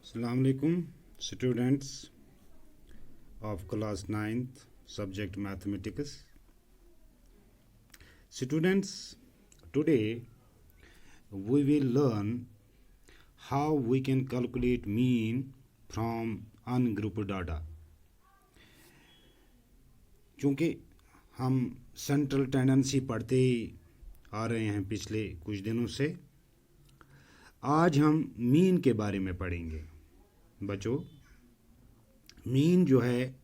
Assalamu alaikum, students of class 9th, subject mathematics. Students, today we will learn how we can calculate mean from ungrouped data. चूँकि हम central tendency पढ़ते ही आ रहे हैं पिछले कुछ दिनों से, आज हम मीन के बारे में पढ़ेंगे। बच्चों, मीन जो है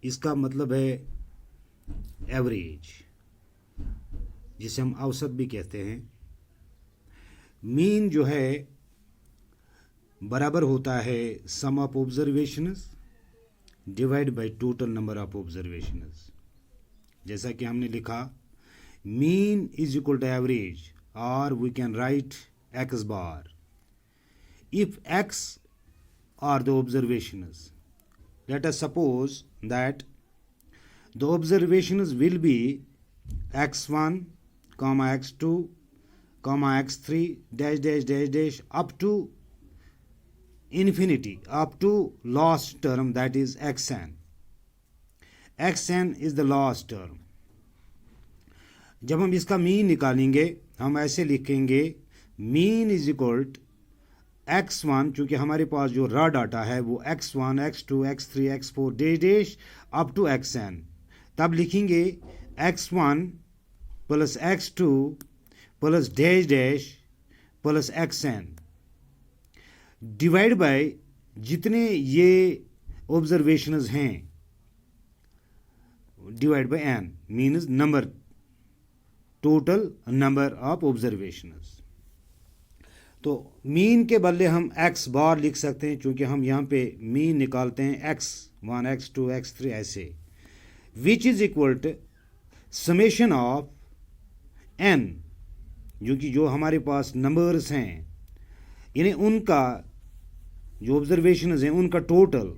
इसका मतलब है एवरेज, जिसे हम औसत भी कहते हैं। मीन जो है बराबर होता है sum of observations divide by total number of observations. जैसा कि हमने लिखा, mean is equal to average, और we can write x bar. If x are the observations, let us suppose that the observations will be x1, x2, x3 dash dash dash dash up to infinity, up to last term, that is xn. xn is the last term. जब हम इसका mean निकालेंगे हम ऐसे लिखेंगे, mean is equal x1, चूँकि हमारे पास जो रॉ डाटा है वो x1, x2, x3, x4 dash dash up to xn। तब लिखेंगे x1 plus x2 plus dash dash plus xn divide by जितने ये ऑब्जर्वेशंस हैं, divide by n means number, total number of observations. तो mean के बदले हम x बार लिख सकते हैं, क्योंकि हम यहाँ पे मीन निकालते हैं x1, x2, x3 ऐसे, which is equal to summation of n, जो हमारे पास नंबर्स हैं, यानी उनका जो ऑब्जर्वेशंस हैं उनका टोटल।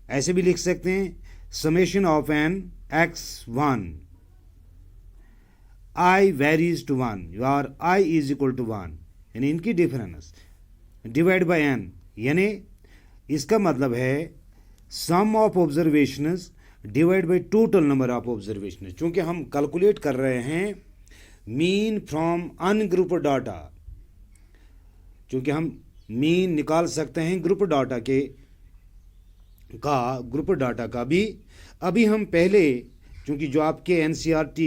ऐसे भी लिख सकते हैं, summation of n x1 I varies to 1 और I is equal to 1, यानी इनकी डिफरेंस डिवाइड बाय n, यानी इसका मतलब है sum of observations divide by total number of observations. चूँकि हम कैलकुलेट कर रहे हैं मीन फ्रॉम अनग्रुप्ड डाटा, चूँकि हम मीन निकाल सकते हैं ग्रुप डाटा का भी। अभी हम पहले, चूँकि जो आपके NCERT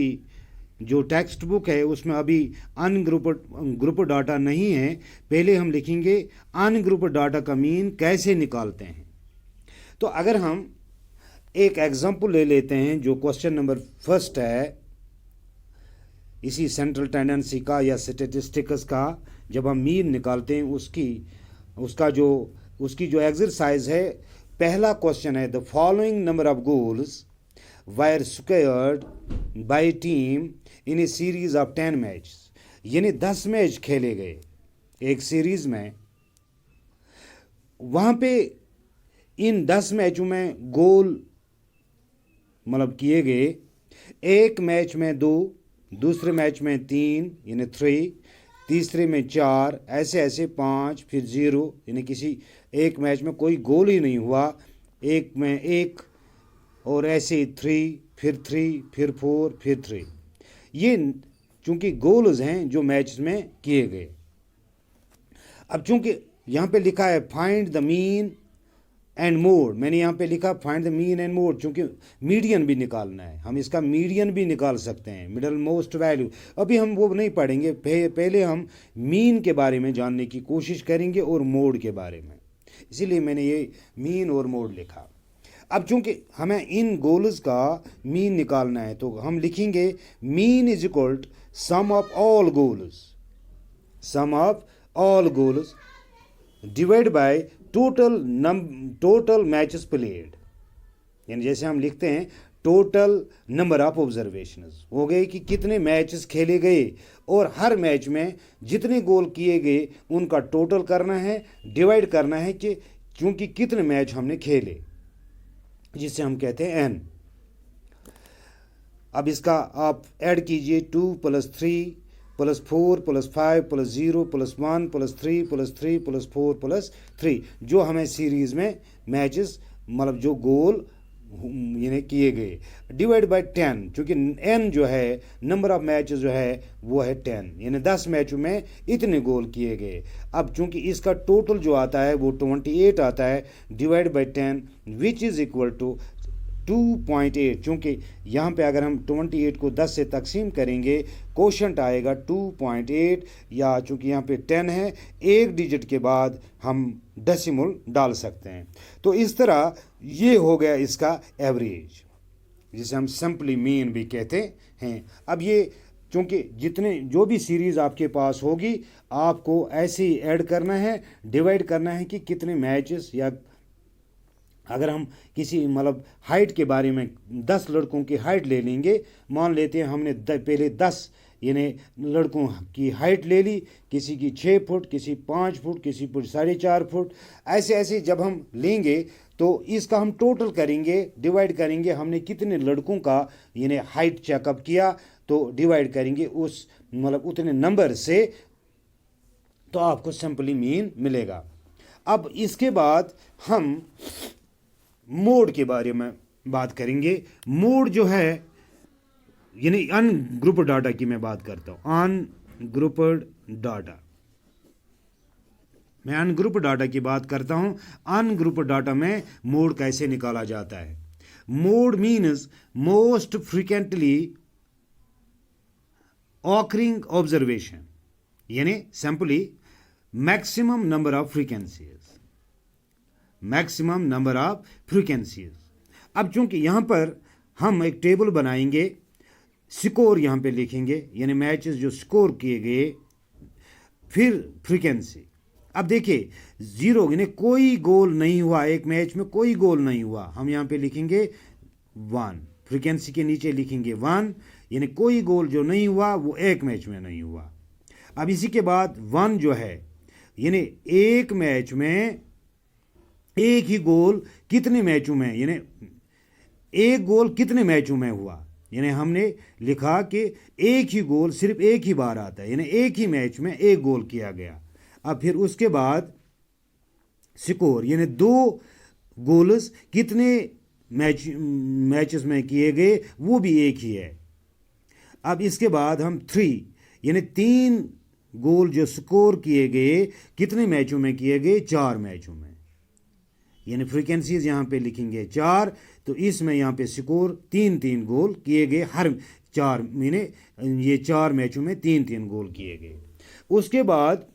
जो टेक्स्ट बुक है उसमें अभी ग्रुप डाटा नहीं है, पहले हम लिखेंगे अनग्रुप डाटा का मीन कैसे निकालते हैं। तो अगर हम एक एग्जांपल ले लेते हैं, जो क्वेश्चन नंबर फर्स्ट है इसी सेंट्रल टेंडेंसी का या स्टैटिस्टिक्स का, जब हम मीन निकालते हैं उसकी जो एक्सरसाइज है, पहला क्वेश्चन है, the following number of goals were scored by team in a series of 10 match, यानी 10 मैच खेले गए एक सीरीज में। वहाँ पे इन 10 मैचों में गोल मतलब किए गए, एक मैच में 2, दूसरे मैच में 3 यानी 3, तीसरे में 4, ऐसे ऐसे 5, फिर 0, यानी किसी एक मैच में कोई गोल ही नहीं हुआ, एक में 1, और ऐसे 3, फिर 3, फिर 4, फिर 3। ये चूंकि गोल्स हैं जो मैच में किए गए। अब चूंकि यहाँ पे लिखा है find the mean and mode, मैंने यहाँ पे लिखा find the mean and mode, चूंकि मीडियन भी निकालना है, हम इसका मीडियन भी निकाल सकते हैं, मिडल मोस्ट वैल्यू। अभी हम वो नहीं पढ़ेंगे, पहले हम मीन के बारे में जानने की कोशिश करेंगे और मोड के बारे में, इसीलिए मैंने ये मीन और मोड लिखा। अब चूंकि हमें इन गोल्स का मीन निकालना है, तो हम लिखेंगे mean is equal to sum of all goals divide by total matches played, यानी जैसे हम लिखते हैं टोटल नंबर ऑफ ऑब्जर्वेशंस, हो गए कि कितने मैचेस खेले गए, और हर मैच में जितने गोल किए गए उनका टोटल करना है, डिवाइड करना है कि चूंकि कितने मैच हमने खेले, जिसे हम कहते हैं n। अब इसका आप ऐड कीजिए, 2 + 3 +4 +5 +0 +1 +3 +3 +4 +3 जो हमें सीरीज़ में मैचेस मतलब जो गोल यानी किए गए, डिवाइड बाय 10, चूँकि n जो है नंबर ऑफ मैचेस जो है वो है 10, यानी 10 मैचों में इतने गोल किए गए। अब चूँकि इसका टोटल जो आता है वो 28 आता है, divide by 10 which is equal to 2.8। चूँकि यहाँ पे अगर हम 28 को 10 से तकसीम करेंगे कोशंट आएगा 2.8, या चूँकि यहाँ पे 10 है एक डिजिट के बाद हम डेसिमल डाल सकते हैं। तो इस तरह ये हो गया इसका एवरेज, जिसे हम सिंपली मीन भी कहते हैं। अब ये चूँकि जितने जो भी सीरीज़ आपके पास होगी आपको ऐसे ही ऐड करना है, डिवाइड करना है कि कितने मैचेस, या अगर हम किसी मतलब हाइट के बारे में 10 लड़कों की हाइट ले लेंगे, मान लेते हैं हमने पहले 10 यानी लड़कों की हाइट ले ली, किसी की 6 फुट, किसी 5 फुट, किसी फुट 4.5 फुट, ऐसे ऐसे जब हम लेंगे तो इसका हम टोटल करेंगे, डिवाइड करेंगे हमने कितने लड़कों का यानी हाइट चेकअप किया, तो डिवाइड करेंगे उस मतलब उतने नंबर से, तो आपको सिंपली मीन मिलेगा। अब इसके बाद हम मोड के बारे में बात करेंगे। मोड जो है यानी अनग्रुप्ड डाटा की मैं बात करता हूँ, अनग्रुप्ड डाटा, मैं अनग्रुप्ड डाटा की बात करता हूँ। अनग्रुप्ड डाटा में मोड कैसे निकाला जाता है? Mode means most frequently occurring observation, यानी simply maximum number of frequencies, maximum number of frequencies. अब चूंकि यहाँ पर हम एक टेबल बनाएंगे, स्कोर यहाँ पे लिखेंगे, यानी मैचेस जो स्कोर किए गए, फिर फ्रीक्वेंसी। अब देखिए 0 यानी कोई गोल नहीं हुआ, एक मैच में कोई गोल नहीं हुआ, हम यहाँ पे लिखेंगे 1, फ्रीक्वेंसी के नीचे लिखेंगे 1, यानी कोई गोल जो नहीं हुआ वो एक मैच में नहीं हुआ। अब इसी के बाद 1 जो है यानी एक मैच में एक ही गोल कितने मैचों में, यानी एक गोल कितने मैचों में हुआ, यानी हमने लिखा कि एक ही गोल सिर्फ एक ही बार आता है, यानी एक ही मैच में एक गोल किया गया। अब फिर उसके बाद स्कोर, यानी 2 गोल्स कितने मैचेस में किए गए वो भी एक ही है। अब इसके बाद हम 3 यानी 3 गोल जो स्कोर किए गए कितने मैचों में किए गए, 4 मैचों में, यानी फ्रीक्वेंसीज यहाँ पे लिखेंगे 4, तो इसमें यहाँ पे स्कोर 3-3 गोल किए गए हर 4 महीने, ये 4 मैचों में 3-3 गोल किए गए। उसके बाद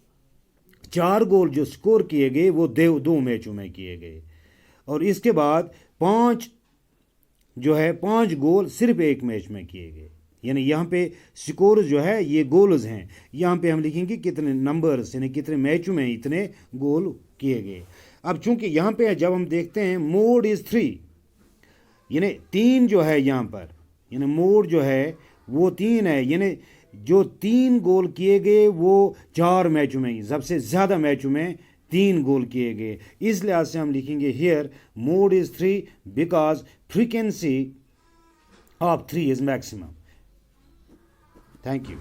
4 गोल जो स्कोर किए गए वो 2 मैचों में किए गए, और इसके बाद 5 जो है 5 गोल सिर्फ एक मैच में किए गए, यानी यहाँ पे स्कोर जो है ये गोल्स हैं, यहाँ पे हम लिखेंगे कितने नंबर्स यानी कितने मैचों में इतने गोल किए गए। अब चूंकि यहाँ पे जब हम देखते हैं मोड इज़ 3, यानी 3 जो है यहाँ पर, यानी मोड जो है वो 3 है, यानी जो 3 गोल किए गए वो 4 मैचों में, सबसे ज़्यादा मैचों में 3 गोल किए गए। इस लिहाज से हम लिखेंगे here mode is 3 because frequency of 3 is maximum. Thank you.